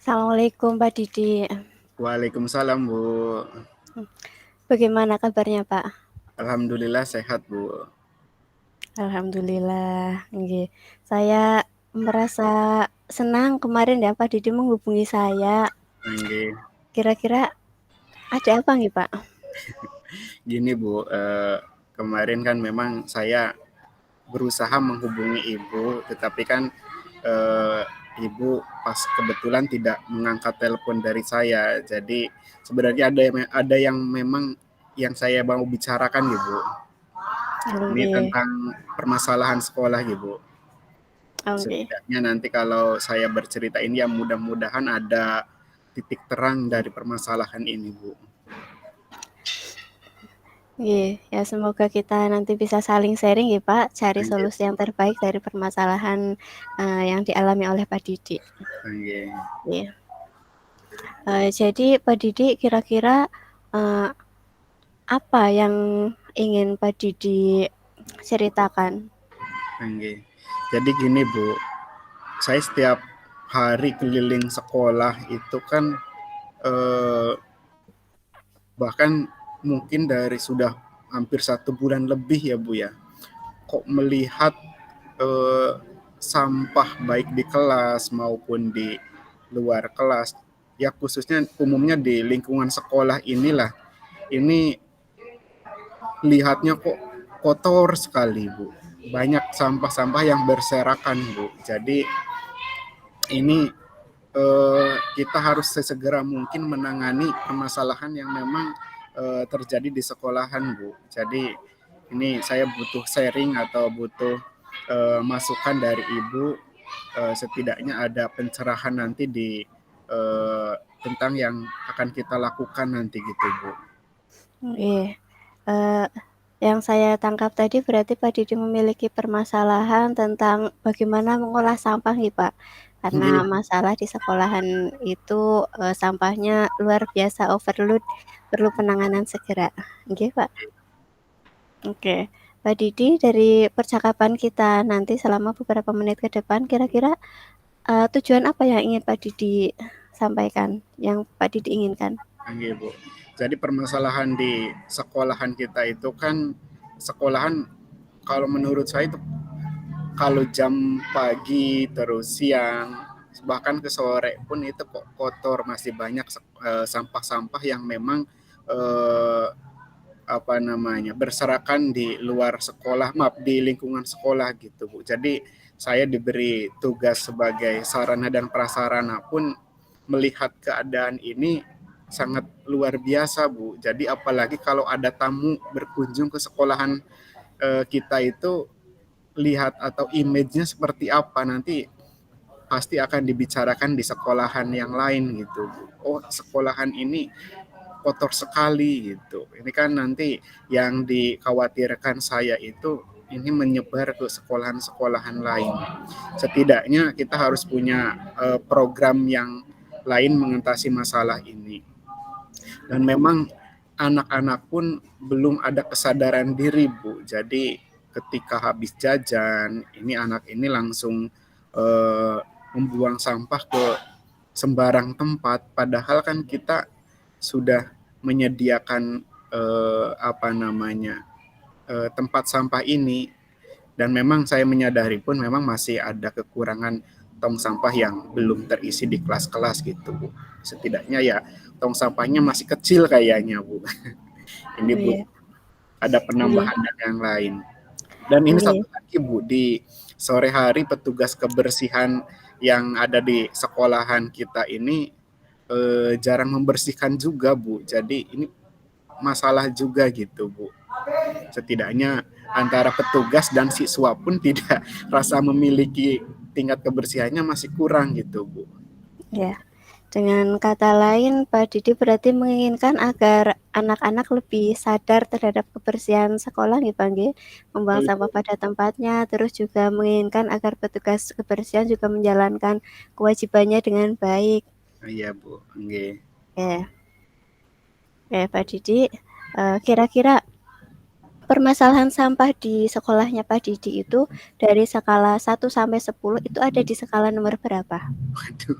Assalamualaikum Pak Didi. Waalaikumsalam, Bu. Bagaimana kabarnya Pak? Alhamdulillah sehat, Bu. Alhamdulillah. Nggih. Saya merasa senang kemarin ya Pak Didi menghubungi saya. Nggih. Kira-kira ada apa nih Pak? Gini, Bu, kemarin kan memang saya berusaha menghubungi Ibu, tetapi kan eh, Ibu pas kebetulan tidak mengangkat telepon dari saya. Jadi sebenarnya ada yang memang yang saya mau bicarakan, Ibu. Ini Nggih. tentang permasalahan sekolah, Ibu. Nggih. Setidaknya nanti kalau saya bercerita ini ya mudah-mudahan ada titik terang dari permasalahan ini, Bu. Nggih, ya semoga kita nanti bisa saling sharing ya Pak, cari Nggih, solusi yang terbaik dari permasalahan yang dialami oleh Pak Didi. nggih. Iya. Jadi Pak Didi kira-kira eh, apa yang ingin Pak Didi ceritakan? Nggih. Jadi gini, Bu, saya setiap hari keliling sekolah itu kan eh, bahkan mungkin dari sudah hampir 1 bulan lebih ya, Bu ya. Kok melihat eh, sampah baik di kelas maupun di luar kelas, ya khususnya umumnya di lingkungan sekolah inilah, ini lihatnya kok kotor sekali, Bu. Banyak sampah-sampah yang berserakan, Bu. Jadi ini kita harus sesegera mungkin menangani permasalahan yang memang terjadi di sekolahan, Bu. Jadi ini saya butuh sharing atau butuh masukan dari Ibu, setidaknya ada pencerahan nanti di tentang yang akan kita lakukan nanti gitu, Bu. Iya. Eh, yang saya tangkap tadi berarti Pak Didi memiliki permasalahan tentang bagaimana mengolah sampah nih Pak. Karena Nggih, masalah di sekolahan itu sampahnya luar biasa overload, perlu penanganan segera. Oke Pak. Oke. Pak Didi dari percakapan kita nanti selama beberapa menit ke depan kira-kira tujuan apa yang ingin Pak Didi sampaikan, yang Pak Didi inginkan? nggih, Bu. Jadi permasalahan di sekolahan kita itu kan sekolahan kalau menurut saya itu kalau jam pagi terus siang bahkan ke sore pun itu kok kotor, masih banyak sampah-sampah yang memang eh, apa namanya berserakan di luar sekolah, maaf di lingkungan sekolah gitu, Bu. Jadi saya diberi tugas sebagai sarana dan prasarana pun melihat keadaan ini sangat luar biasa, Bu. Jadi apalagi kalau ada tamu berkunjung ke sekolahan kita itu, lihat atau image-nya seperti apa nanti pasti akan dibicarakan di sekolahan yang lain gitu. Oh, sekolahan ini kotor sekali gitu. Ini kan nanti yang dikhawatirkan saya itu ini menyebar ke sekolahan-sekolahan lain. Setidaknya kita harus punya program yang lain mengatasi masalah ini. Dan memang anak-anak pun belum ada kesadaran diri, Bu. Jadi ketika habis jajan, ini anak ini langsung membuang sampah ke sembarang tempat. Padahal kan kita sudah menyediakan apa namanya tempat sampah ini, dan memang saya menyadari pun memang masih ada kekurangan tong sampah yang belum terisi di kelas-kelas gitu, Bu. Setidaknya ya tong sampahnya masih kecil kayaknya, Bu. Ini Bu, Iya, ada iya, penambahan dan yang lain. Dan ini iya. satu lagi, Bu, di sore hari petugas kebersihan yang ada di sekolahan kita ini jarang membersihkan juga, Bu. Jadi ini masalah juga gitu, Bu. Setidaknya antara petugas dan siswa pun tidak rasa memiliki tingkat kebersihannya masih kurang gitu, Bu. Ya, dengan kata lain, Pak Didi berarti menginginkan agar anak-anak lebih sadar terhadap kebersihan sekolah, nih, Pak, nggih, membuang Betul, sampah pada tempatnya, terus juga menginginkan agar petugas kebersihan juga menjalankan kewajibannya dengan baik. iya, Bu. Nggih. Ya, ya Pak Didi, kira-kira permasalahan sampah di sekolahnya Pak Didi itu dari skala 1 sampai 10 itu ada di skala nomor berapa? Waduh,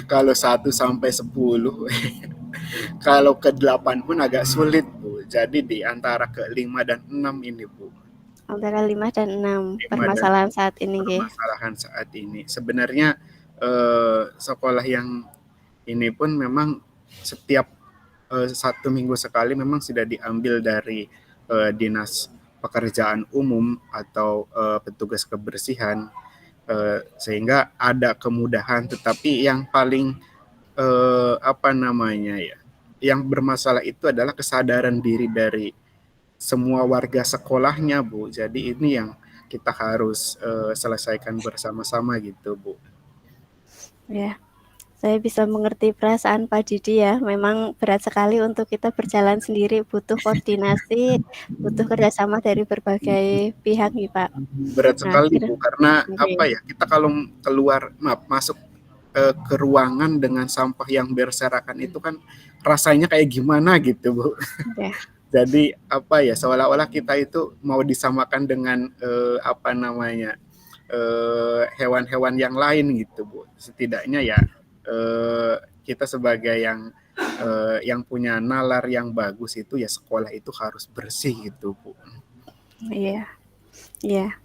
kalau 1 sampai 10, kalau ke 8 pun agak sulit Bu. Jadi di antara ke 5 dan 6 ini Bu. Antara 5 dan 6 5 dan permasalahan saat ini nggih. permasalahan saat ini. Sebenarnya sekolah yang ini pun memang setiap 1 minggu sekali memang sudah diambil dari dinas pekerjaan umum atau petugas kebersihan, sehingga ada kemudahan. Tetapi yang paling apa namanya ya, yang bermasalah itu adalah kesadaran diri dari semua warga sekolahnya Bu. Jadi ini yang kita harus selesaikan bersama-sama gitu Bu. Ya, saya bisa mengerti perasaan Pak Didi ya. Memang berat sekali untuk kita berjalan sendiri, butuh koordinasi, butuh kerjasama dari berbagai pihak nih Pak. Berat Nah, sekali Bu, karena apa oke. ya, kita kalau keluar masuk ke ruangan dengan sampah yang berserakan itu kan rasanya kayak gimana gitu Bu. Ya, Jadi apa ya, seolah-olah kita itu mau disamakan dengan apa namanya, hewan-hewan yang lain gitu Bu. Setidaknya ya kita sebagai yang punya nalar yang bagus itu ya sekolah itu harus bersih gitu Bu. iya, iya.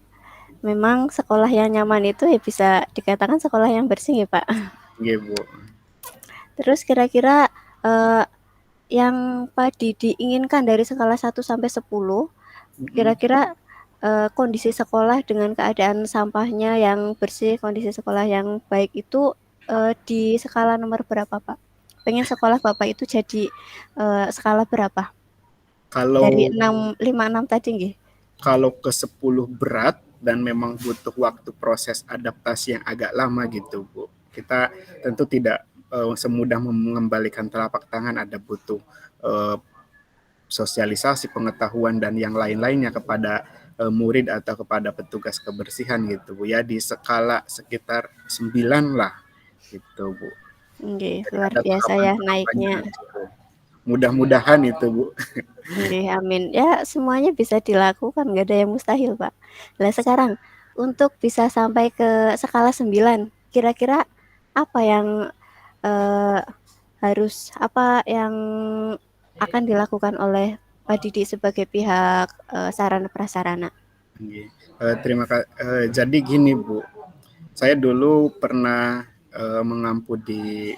Memang sekolah yang nyaman itu ya bisa dikatakan sekolah yang bersih ya Pak. Iya Bu. Terus kira-kira eh, yang Pak Didi inginkan dari skala 1 sampai 10, Mm-mm. kira-kira kondisi sekolah dengan keadaan sampahnya yang bersih, kondisi sekolah yang baik itu di skala nomor berapa Pak? Pengen sekolah Bapak itu jadi skala berapa? Dari Kalau 6, 5, 6 tadi nggih? kalau ke 10 berat dan memang butuh waktu proses adaptasi yang agak lama gitu Bu. Kita tentu tidak semudah mengembalikan telapak tangan, ada butuh eh, sosialisasi, pengetahuan dan yang lain-lainnya kepada murid atau kepada petugas kebersihan gitu Bu. Ya di skala sekitar 9 lah gitu Bu. Nggih, Jadi luar ada biasa ya tahapan-tahapannya naiknya. gitu. Mudah-mudahan itu Bu. Nggih, amin. Ya semuanya bisa dilakukan, nggak ada yang mustahil, Pak. Lah sekarang, untuk bisa sampai ke skala 9, kira-kira apa yang, eee, apa yang akan dilakukan oleh Pak Didi sebagai pihak, sarana prasarana? Jadi gini Bu, saya dulu pernah mengampu di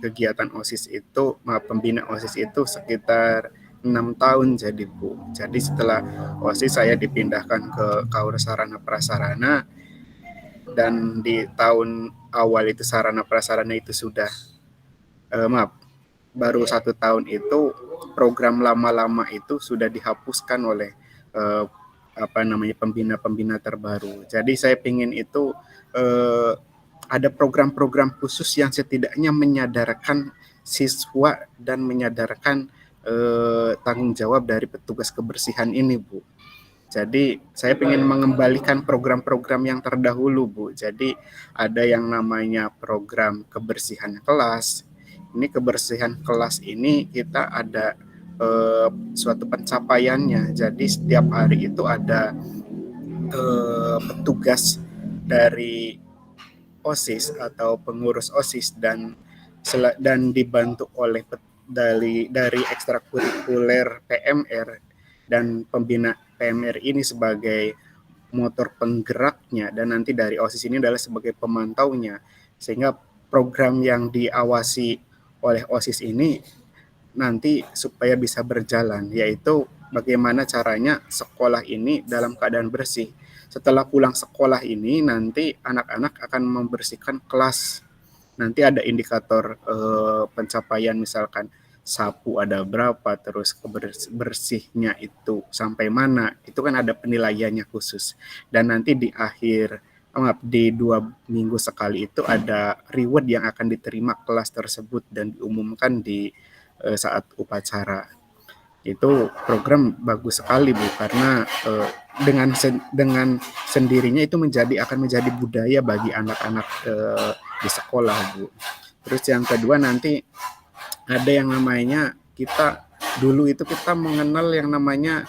kegiatan OSIS itu, pembina OSIS itu sekitar 6 tahun jadi Bu. Jadi setelah OSIS saya dipindahkan ke Kaur Sarana Prasarana, dan di tahun awal itu sarana prasarana itu sudah baru 1 tahun itu program lama-lama itu sudah dihapuskan oleh eh, apa namanya pembina-pembina terbaru. Jadi saya ingin itu eh, ada program-program khusus yang setidaknya menyadarkan siswa dan menyadarkan tanggung jawab dari petugas kebersihan ini, Bu. Jadi saya ingin mengembalikan program-program yang terdahulu, Bu. Jadi ada yang namanya program kebersihan kelas. Ini kebersihan kelas ini kita ada suatu pencapaiannya. Jadi setiap hari itu ada petugas dari OSIS atau pengurus OSIS dan dibantu oleh dari ekstrakurikuler PMR, dan pembina PMR ini sebagai motor penggeraknya, dan nanti dari OSIS ini adalah sebagai pemantaunya, sehingga program yang diawasi oleh OSIS ini nanti supaya bisa berjalan, yaitu bagaimana caranya sekolah ini dalam keadaan bersih. Setelah pulang sekolah ini nanti anak-anak akan membersihkan kelas. Nanti ada indikator pencapaian, misalkan sapu ada berapa, terus bersihnya itu sampai mana, itu kan ada penilaiannya khusus. Dan nanti di akhir di 2 minggu sekali itu ada reward yang akan diterima kelas tersebut dan diumumkan di saat upacara. Itu program bagus sekali Bu, karena dengan sendirinya itu akan menjadi budaya bagi anak-anak di sekolah Bu. Terus yang kedua, nanti ada yang namanya, kita dulu itu kita mengenal yang namanya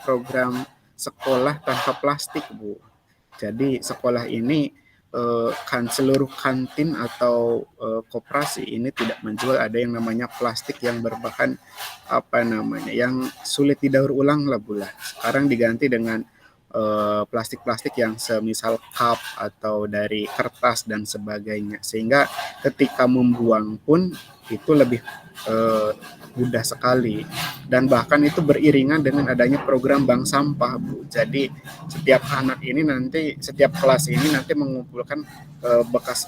program sekolah tanpa plastik, Bu. Jadi sekolah ini kan seluruh kantin atau koperasi ini tidak menjual ada yang namanya plastik yang berbahan apa namanya yang sulit didaur ulang lah, Bu. Sekarang diganti dengan plastik-plastik yang semisal cup atau dari kertas dan sebagainya, sehingga ketika membuang pun itu lebih mudah sekali, dan bahkan itu beriringan dengan adanya program bank sampah, Bu. Jadi setiap anak ini nanti, setiap kelas ini nanti mengumpulkan bekas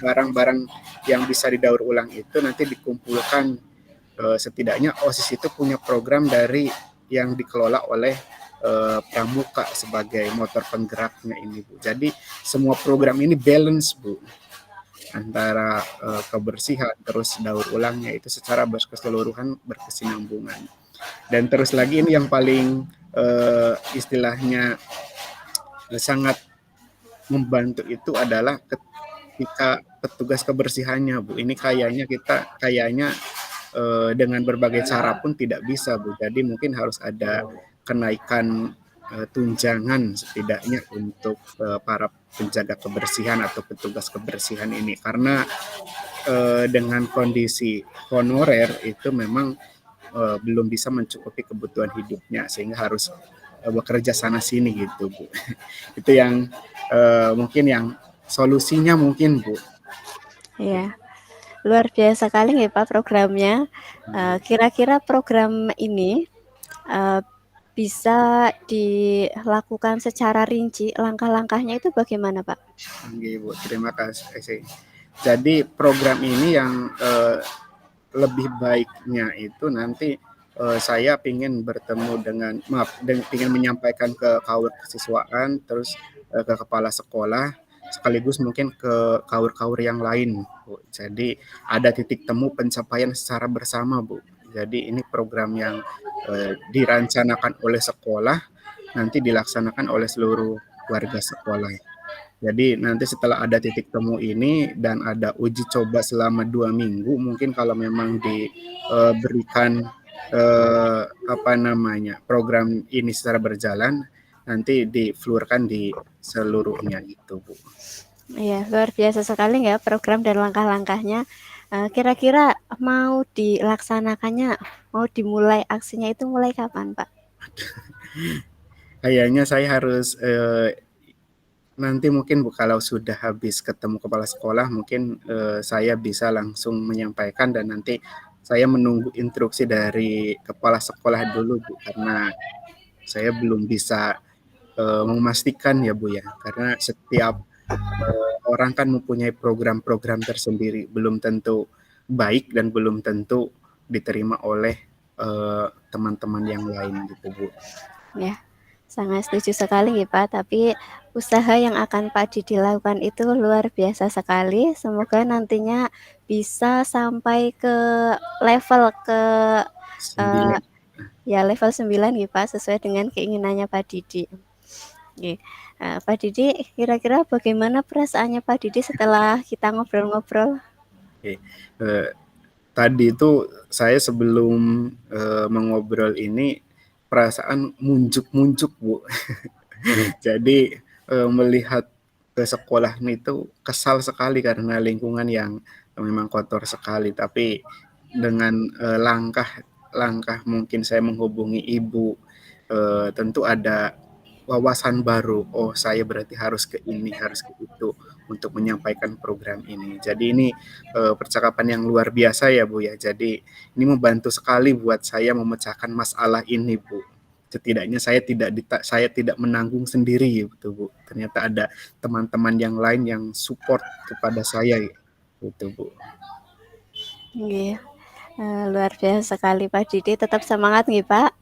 barang-barang yang bisa didaur ulang itu nanti dikumpulkan. Setidaknya OSIS itu punya program dari yang dikelola oleh Pramuka sebagai motor penggeraknya ini, Bu. Jadi semua program ini balance, Bu, antara kebersihan terus daur ulangnya itu secara keseluruhan berkesinambungan. Dan terus lagi ini yang paling istilahnya sangat membantu itu adalah ketika petugas kebersihannya, Bu. Ini kayaknya dengan berbagai cara pun tidak bisa, Bu. Jadi mungkin harus ada kenaikan tunjangan setidaknya untuk para penjaga kebersihan atau petugas kebersihan ini, karena dengan kondisi honorer itu memang belum bisa mencukupi kebutuhan hidupnya, sehingga harus bekerja sana sini gitu, Bu. Itu yang mungkin yang solusinya mungkin, Bu. Ya, luar biasa kali ya Pak programnya. Kira-kira program ini bisa dilakukan secara rinci, langkah-langkahnya itu bagaimana Pak? Oke, Bu, terima kasih. Jadi program ini yang lebih baiknya itu nanti saya ingin bertemu ingin menyampaikan ke kaur kesiswaan, terus ke kepala sekolah, sekaligus mungkin ke kaur-kaur yang lain, Bu. Jadi ada titik temu pencapaian secara bersama, Bu. Jadi ini program yang dirancanakan oleh sekolah, nanti dilaksanakan oleh seluruh warga sekolah. Jadi nanti setelah ada titik temu ini dan ada uji coba selama 2 minggu, mungkin kalau memang diberikan program ini secara berjalan, nanti difluurkan di seluruhnya gitu, Bu. Iya, luar biasa sekali ya program dan langkah-langkahnya. Kira-kira mau dilaksanakannya, mau dimulai aksinya itu mulai kapan, Pak? Kayaknya saya harus nanti mungkin, Bu, kalau sudah habis ketemu kepala sekolah, mungkin saya bisa langsung menyampaikan, dan nanti saya menunggu instruksi dari kepala sekolah dulu, Bu, karena saya belum bisa memastikan ya, Bu, ya, karena setiap orang kan mempunyai program-program tersendiri, belum tentu baik dan belum tentu diterima oleh teman-teman yang lain gitu, Bu. Ya, sangat setuju sekali ya Pak, tapi usaha yang akan Pak Didi lakukan itu luar biasa sekali. Semoga nantinya bisa sampai ke level uh, 9. ya level 9 ya Pak, sesuai dengan keinginannya Pak Didi. Oke. Pak Didi, kira-kira bagaimana perasaannya Pak Didi setelah kita ngobrol-ngobrol? Oke. Tadi itu saya sebelum mengobrol ini perasaan munjuk-munjuk, Bu. Jadi melihat ke sekolah itu kesal sekali karena lingkungan yang memang kotor sekali. Tapi dengan langkah mungkin saya menghubungi ibu, tentu ada wawasan baru. Oh, saya berarti harus ke ini, harus ke itu untuk menyampaikan program ini. Jadi ini percakapan yang luar biasa ya, Bu, ya. Jadi ini membantu sekali buat saya memecahkan masalah ini, Bu. Setidaknya saya tidak menanggung sendiri gitu, Bu. Ternyata ada teman-teman yang lain yang support kepada saya gitu, Bu. Iya, luar biasa sekali Pak Didi, tetap semangat nih Pak.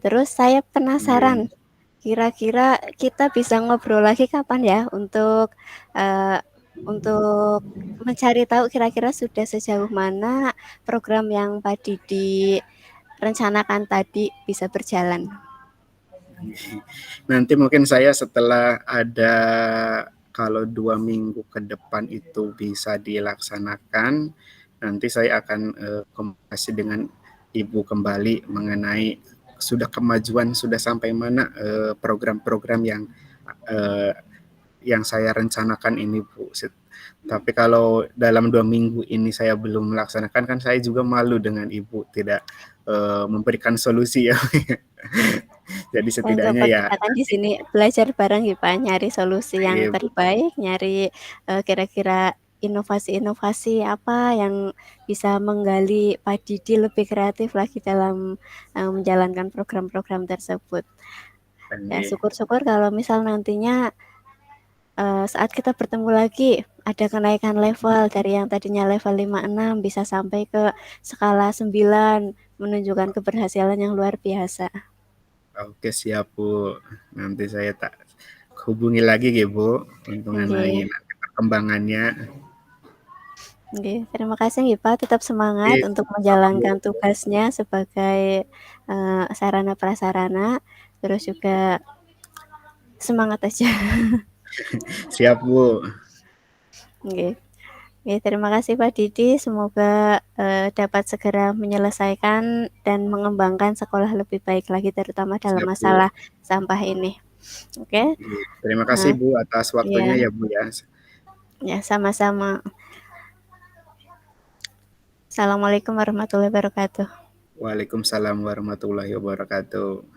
Terus saya penasaran, kira-kira kita bisa ngobrol lagi kapan ya untuk mencari tahu kira-kira sudah sejauh mana program yang Pak Didi rencanakan tadi bisa berjalan. Nanti mungkin saya setelah ada, kalau 2 minggu ke depan itu bisa dilaksanakan, nanti saya akan komunikasi dengan ibu kembali mengenai sudah kemajuan sudah sampai mana program-program yang saya rencanakan ini Bu. Tapi kalau dalam 2 minggu ini saya belum melaksanakan, kan saya juga malu dengan Ibu tidak memberikan solusi ya. Jadi Ya, nggak setidaknya apa, ya kita kan di nanti sini belajar bareng ya Pak, nyari solusi yang Ibu. terbaik, nyari kira-kira inovasi-inovasi apa yang bisa menggali Pak Didi lebih kreatif lagi dalam menjalankan program-program tersebut. Ya, syukur-syukur kalau misal nantinya saat kita bertemu lagi ada kenaikan level dari yang tadinya level 5-6 bisa sampai ke skala 9 menunjukkan keberhasilan yang luar biasa. Oke siap Bu. Nanti saya tak hubungi lagi ya Bu untuk mengenai Oke. nanti perkembangannya. Oke, terima kasih ya Pak, tetap semangat untuk Sama Bu. menjalankan tugasnya sebagai sarana prasarana, terus juga semangat aja. Siap Bu. Oke. Oke, terima kasih Pak Didi, semoga dapat segera menyelesaikan dan mengembangkan sekolah lebih baik lagi terutama dalam Siap Bu. masalah sampah ini. Oke. Terima kasih Bu atas waktunya Ya, ya Bu ya. ya sama-sama. Assalamualaikum warahmatullahi wabarakatuh. Waalaikumsalam warahmatullahi wabarakatuh.